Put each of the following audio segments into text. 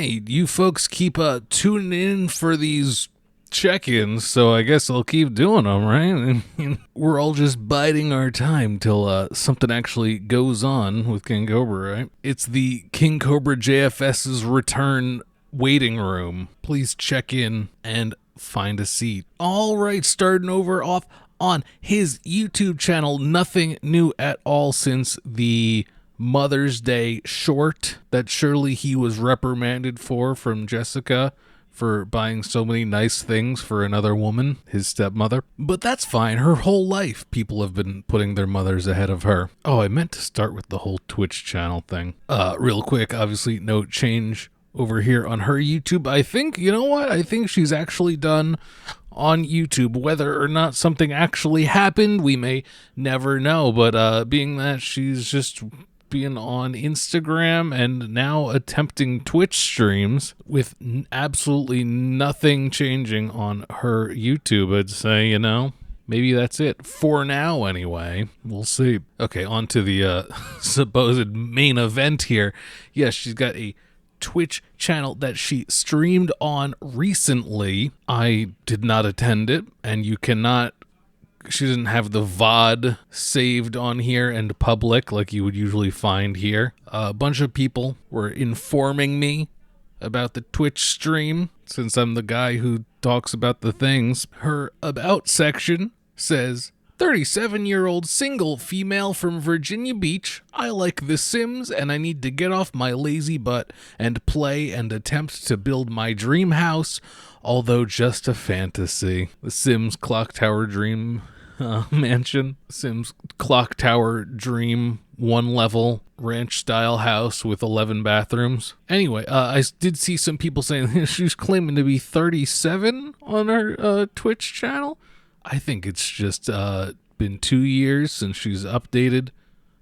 hey, you folks keep tuning in for these check-ins, so I guess I'll keep doing them, right? And we're all just biding our time till something actually goes on with King Cobra, right? It's the King Cobra JFS's return waiting room. Please check in and find a seat. All right, starting over off on his YouTube channel. Nothing new at all since the Mother's Day short that surely he was reprimanded for from Jessica for buying so many nice things for another woman, his stepmother. But that's fine. Her whole life, people have been putting their mothers ahead of her. Oh, I meant to start with the whole Twitch channel thing. Real quick, obviously no change over here on her YouTube. I think, you know what? I think she's actually done on YouTube. Whether or not something actually happened, we may never know. But being that she's just being on Instagram and now attempting Twitch streams with absolutely nothing changing on her YouTube, I'd say, you know, maybe that's it. For now, anyway. We'll see. Okay, on to the supposed main event here. Yes, she's got a Twitch channel that she streamed on recently. I did not attend it, and you cannot, she didn't have the VOD saved on here and public like you would usually find here. A bunch of people were informing me about the Twitch stream, since I'm the guy who talks about the things. Her about section says, 37-year-old single female from Virginia Beach. I like The Sims and I need to get off my lazy butt and play and attempt to build my dream house, although just a fantasy. The Sims Clock Tower Dream Mansion. Sims Clock Tower Dream 1-level ranch-style house with 11 bathrooms. Anyway, I did see some people saying she's claiming to be 37 on her Twitch channel. I think it's just been 2 years since she's updated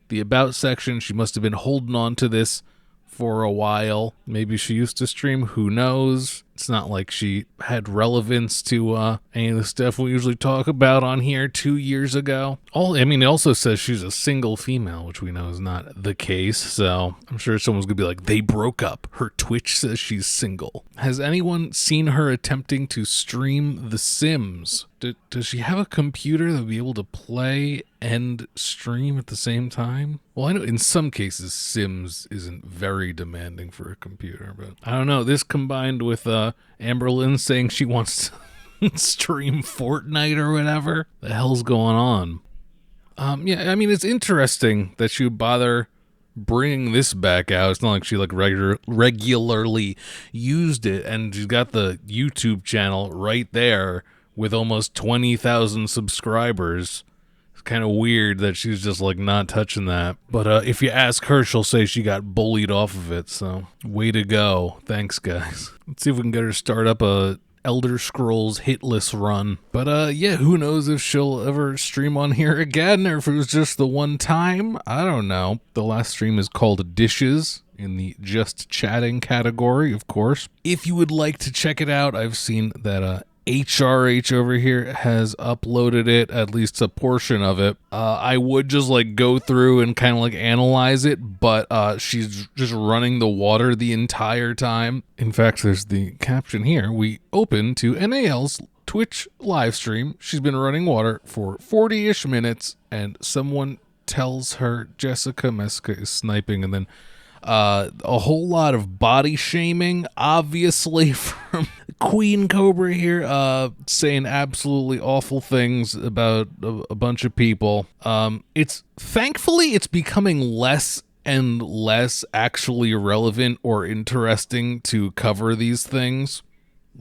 the About section. She must have been holding on to this for a while. Maybe she used to stream. Who knows? It's not like she had relevance to any of the stuff we usually talk about on here 2 years ago. It also says she's a single female, which we know is not the case. So I'm sure someone's going to be like, they broke up. Her Twitch says she's single. Has anyone seen her attempting to stream The Sims? Does she have a computer that would be able to play and stream at the same time? Well, I know in some cases Sims isn't very demanding for a computer, but I don't know. This combined with Amberlynn saying she wants to stream Fortnite or whatever. The hell's going on? Yeah, I mean, it's interesting that she would bother bringing this back out. It's not like she regularly used it, and she's got the YouTube channel right there with almost 20,000 subscribers. It's kind of weird that she's just like not touching that. But if you ask her, she'll say she got bullied off of it. So way to go. Thanks, guys. Let's see if we can get her to start up a Elder Scrolls hitless run. But yeah, who knows if she'll ever stream on here again, or if it was just the one time. I don't know. The last stream is called Dishes, in the just chatting category, of course. If you would like to check it out, I've seen that HRH over here has uploaded it, at least a portion of it. I would just like go through and kind of like analyze it, but she's just running the water the entire time. In fact, there's the caption here. We open to NAL's Twitch live stream. She's been running water for 40-ish minutes, and someone tells her Jessica Meska is sniping, and then a whole lot of body shaming, obviously, from Queen Cobra here, saying absolutely awful things about a bunch of people. Thankfully it's becoming less and less actually relevant or interesting to cover these things.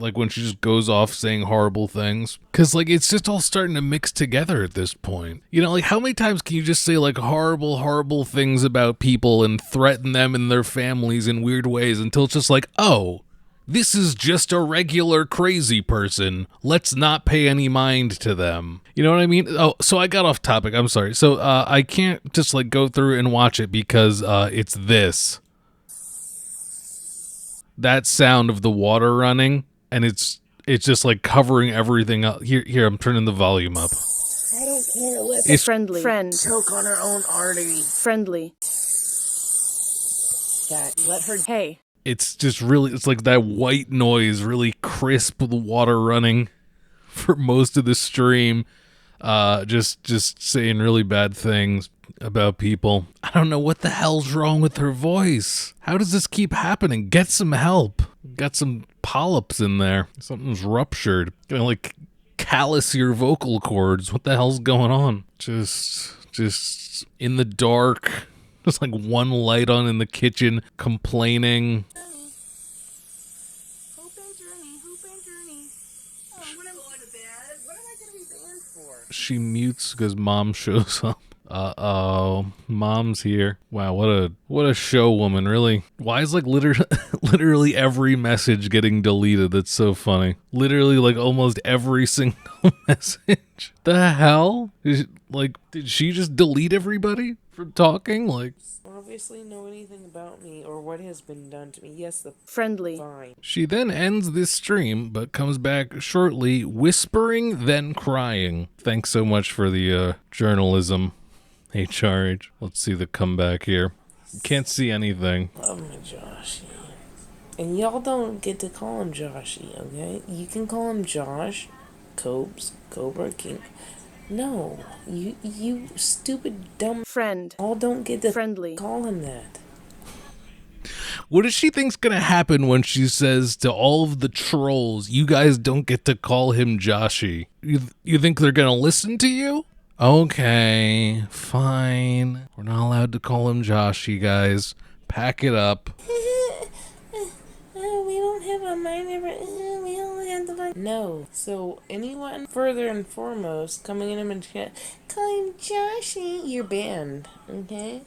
Like when she just goes off saying horrible things. Because, like, it's just all starting to mix together at this point. You know, like, how many times can you just say, like, horrible, horrible things about people and threaten them and their families in weird ways until it's just like, oh, this is just a regular crazy person. Let's not pay any mind to them. You know what I mean? Oh, so I got off topic. I'm sorry. So I can't just, like, go through and watch it because it's this. That sound of the water running. And it's just like covering everything up. Here, I'm turning the volume up. I don't care. Let's It's friendly. friend. Choke on her own artery. Friendly. That let her. Hey. It's just really, it's like that white noise, really crisp, the water running for most of the stream. Just saying really bad things about people. I don't know what the hell's wrong with her voice. How does this keep happening? Get some help. Got some polyps in there. Something's ruptured. Gonna like callous your vocal cords. What the hell's going on? Just in the dark. Just like one light on in the kitchen, complaining. She mutes because mom shows up. Uh-oh, mom's here. Wow, what a show woman, really. Why is like literally every message getting deleted? That's so funny. Literally like almost every single message. The hell? Did she just delete everybody from talking? Like, Obviously know anything about me or what has been done to me. Yes, the Friendly. fine. she then ends this stream, but comes back shortly, whispering, then crying. Thanks so much for the journalism, HRH. Let's see the comeback here. Can't see anything. Love my Joshy. And y'all don't get to call him Joshy, okay? You can call him Josh, Cobra, King. No, you stupid dumb Friend. all don't get to Friendly. call him that. What does she think's gonna happen when she says to all of the trolls, you guys don't get to call him Joshy? You think they're gonna listen to you? Okay, fine. We're not allowed to call him Joshy, guys. Pack it up. We don't have a mind ever. We only have the mind. No. So anyone further and foremost coming in and chat, call him Joshy. You're banned. Okay.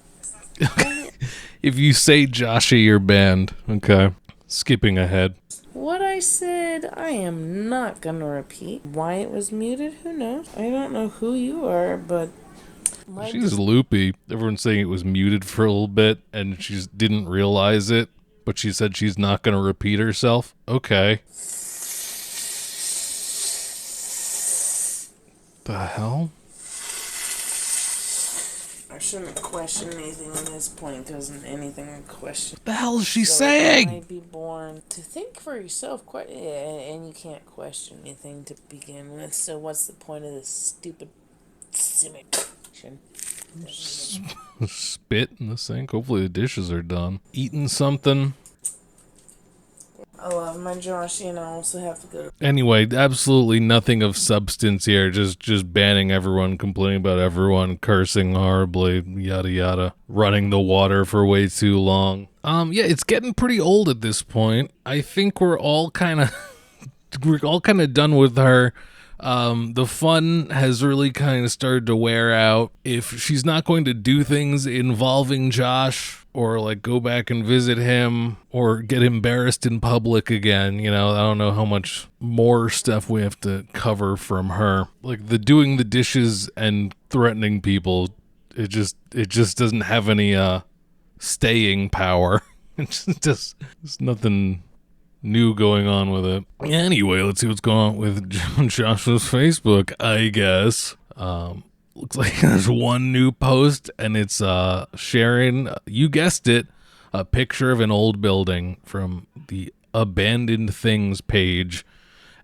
If you say Joshy, you're banned. Okay. Skipping ahead. What I said, I am not gonna repeat. Why it was muted, who knows? I don't know who you are, but She's loopy. Everyone's saying it was muted for a little bit and she just didn't realize it, but she said she's not going to repeat herself. Okay. The hell? I shouldn't question anything at this point because anything I question. The hell is she So saying? you might be born to think for yourself, and you can't question anything to begin with. So what's the point of this stupid simulation? Spit in the sink. Hopefully the dishes are done. Eating something. I love my Josh, and I also have to go to. Anyway, absolutely nothing of substance here. Just banning everyone, complaining about everyone, cursing horribly, yada yada. Running the water for way too long. Yeah, it's getting pretty old at this point. I think we're all kind of done with her. The fun has really kind of started to wear out. If she's not going to do things involving Josh or like go back and visit him or get embarrassed in public again, I don't know how much more stuff we have to cover from her. Like the doing the dishes and threatening people, it just doesn't have any staying power. There's nothing new going on with it. Anyway, let's see what's going on with Joshua's Facebook, I guess. Looks like there's one new post, and it's sharing, you guessed it, a picture of an old building from the Abandoned Things page.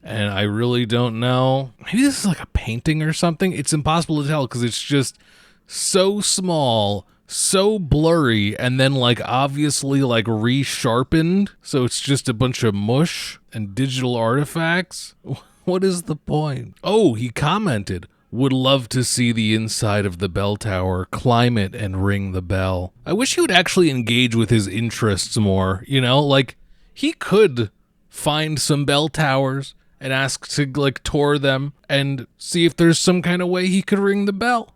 And I really don't know. Maybe this is like a painting or something. It's impossible to tell because it's just so small, so blurry, and then like obviously like resharpened, so it's just a bunch of mush and digital artifacts. What is the point? Oh, he commented, would love to see the inside of the bell tower, climb it and ring the bell. I wish he would actually engage with his interests more, like he could find some bell towers and ask to like tour them and see if there's some kind of way he could ring the bell.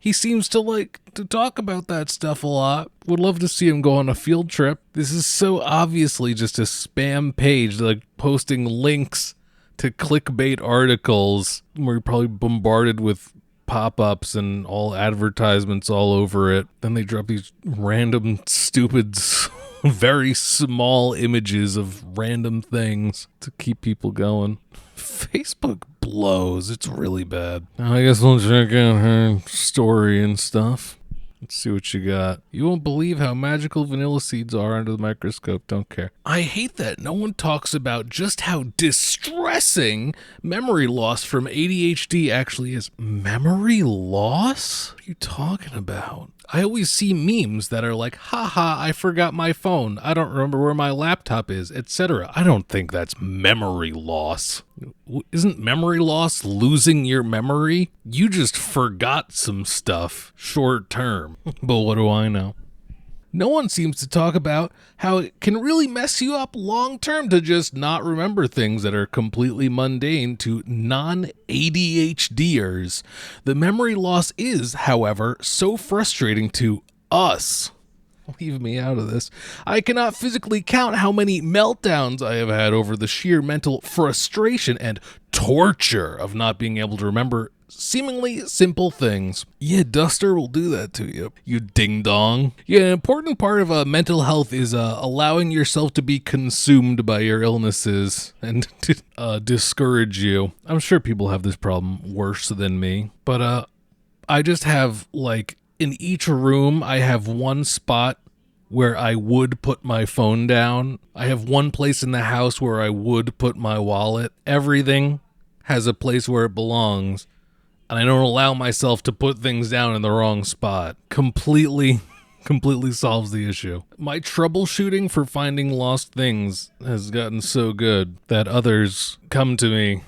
He seems to like to talk about that stuff a lot. Would love to see him go on a field trip. This is so obviously just a spam page, like posting links to clickbait articles where you're probably bombarded with pop-ups and all advertisements all over it. Then they drop these random, stupid, very small images of random things to keep people going. Facebook blows. It's really bad. Now I guess we'll check out her story and stuff. Let's see what you got. You won't believe how magical vanilla seeds are under the microscope. Don't care. I hate that no one talks about just how distressing memory loss from ADHD actually is. Memory loss? What are you talking about? I always see memes that are like, haha, I forgot my phone. I don't remember where my laptop is, etc. I don't think that's memory loss. Isn't memory loss losing your memory? You just forgot some stuff short term. But what do I know? No one seems to talk about how it can really mess you up long term to just not remember things that are completely mundane to non-ADHDers. The memory loss is, however, so frustrating to us. Leave me out of this. I cannot physically count how many meltdowns I have had over the sheer mental frustration and torture of not being able to remember seemingly simple things. Yeah, Duster will do that to you, you ding dong. Yeah, an important part of mental health is allowing yourself to be consumed by your illnesses and to discourage you. I'm sure people have this problem worse than me, but I just have, like, in each room, I have one spot where I would put my phone down. I have one place in the house where I would put my wallet. Everything has a place where it belongs, and I don't allow myself to put things down in the wrong spot. Completely solves the issue. My troubleshooting for finding lost things has gotten so good that others come to me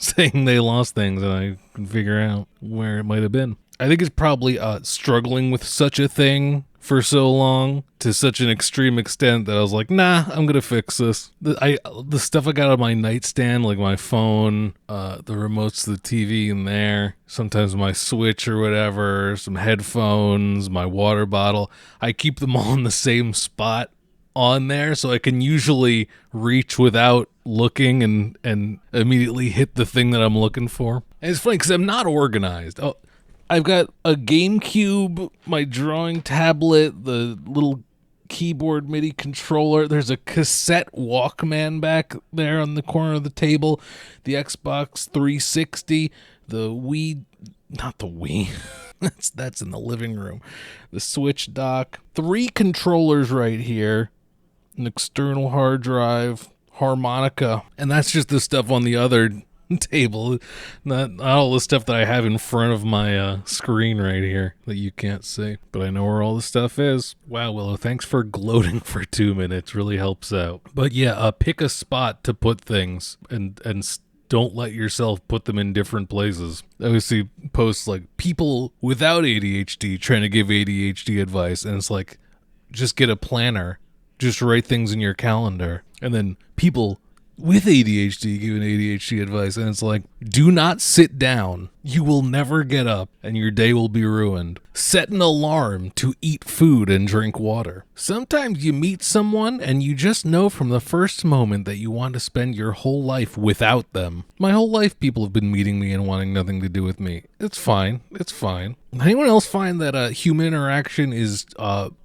saying they lost things, and I can figure out where it might have been. I think it's probably struggling with such a thing for so long to such an extreme extent that I was like, nah, I'm gonna fix this. The stuff I got on my nightstand, like my phone, the remotes to the TV in there, sometimes my Switch or whatever, some headphones, my water bottle, I keep them all in the same spot on there so I can usually reach without looking and immediately hit the thing that I'm looking for. And it's funny because I'm not organized. I've got a GameCube, my drawing tablet, the little keyboard MIDI controller. There's a cassette Walkman back there on the corner of the table. The Xbox 360, the Wii, not the Wii. That's in the living room. The Switch dock. 3 controllers right here. An external hard drive, harmonica, and that's just the stuff on the other table, not all the stuff that I have in front of my screen right here that you can't see, but I know where all the stuff is. Wow, WiLLo, thanks for gloating for 2 minutes, really helps out. But yeah, pick a spot to put things and don't let yourself put them in different places. I always see posts like people without ADHD trying to give ADHD advice, and it's like, just get a planner, just write things in your calendar, and then people with ADHD giving ADHD advice, and it's like, do not sit down. You will never get up, and your day will be ruined. Set an alarm to eat food and drink water. Sometimes you meet someone, and you just know from the first moment that you want to spend your whole life without them. My whole life, people have been meeting me and wanting nothing to do with me. It's fine. It's fine. Anyone else find that human interaction is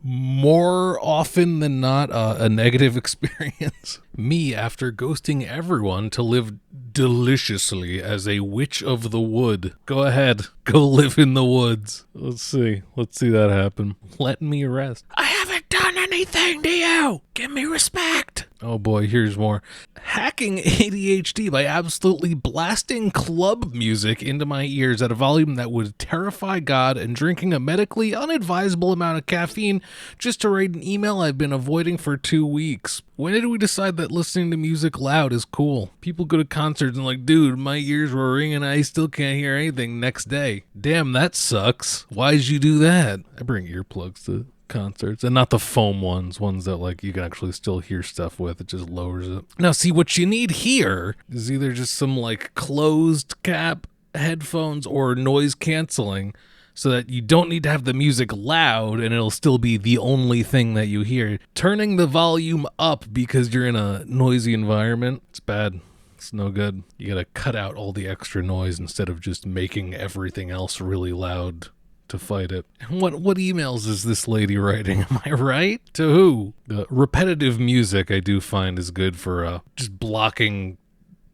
more often than not a negative experience? Me, after ghosting everyone to live deliciously as a witch of the wood. Go ahead. Go live in the woods. Let's see that happen. Let me rest. I haven't done anything to you. Give me respect. Oh boy, here's more. Hacking ADHD by absolutely blasting club music into my ears at a volume that would terrify God, and drinking a medically unadvisable amount of caffeine just to write an email I've been avoiding for 2 weeks. When did we decide that listening to music loud is cool? People go to concerts and like, dude, my ears were ringing, I still can't hear anything next day. Damn, that sucks. Why'd you do that? I bring earplugs to concerts, and not the foam ones that like you can actually still hear stuff with. It just lowers it. Now see, what you need here is either just some like closed cap headphones or noise canceling, so that you don't need to have the music loud and it'll still be the only thing that you hear. Turning the volume up because you're in a noisy environment, it's bad. It's no good. You gotta cut out all the extra noise instead of just making everything else really loud to fight it. What emails is this lady writing? Am I right? To who? The repetitive music I do find is good for just blocking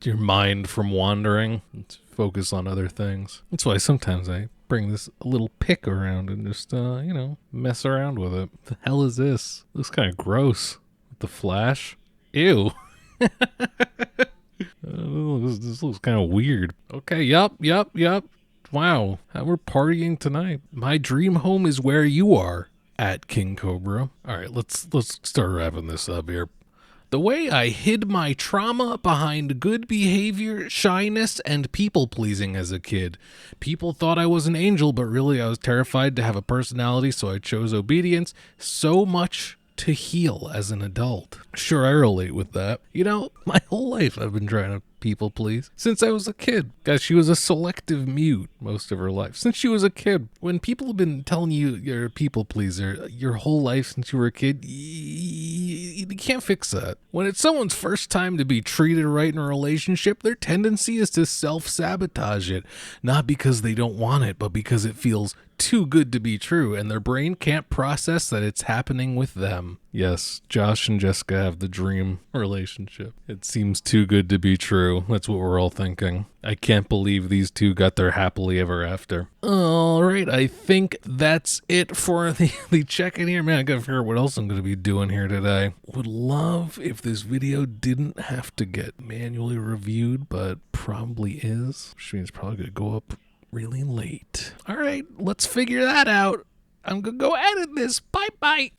your mind from wandering. Let's focus on other things. That's why sometimes I bring this little pick around and just, mess around with it. The hell is this? Looks kind of gross. The Flash? Ew. This looks kind of weird. Okay, yup. Wow, we're partying tonight. My dream home is where you are, at King Cobra. All right, let's start wrapping this up here. The way I hid my trauma behind good behavior, shyness, and people-pleasing as a kid. People thought I was an angel, but really I was terrified to have a personality, so I chose obedience. So much to heal as an adult. Sure, I relate with that. You know, my whole life I've been trying to people please since I was a kid. Guys, she was a selective mute most of her life. Since she was a kid. When people have been telling you you're a people pleaser your whole life since you were a kid, you can't fix that. When it's someone's first time to be treated right in a relationship, their tendency is to self-sabotage it. Not because they don't want it, but because it feels too good to be true, and their brain can't process that it's happening with them. Yes, Josh and Jessica have the dream relationship. It seems too good to be true. That's what we're all thinking. I can't believe these two got their happily ever after. All right, I think that's it for the check-in here. Man, I gotta figure out what else I'm gonna be doing here today. Would love if this video didn't have to get manually reviewed, but probably is, which means it's probably gonna go up really late. All right, let's figure that out. I'm gonna go edit this. Bye.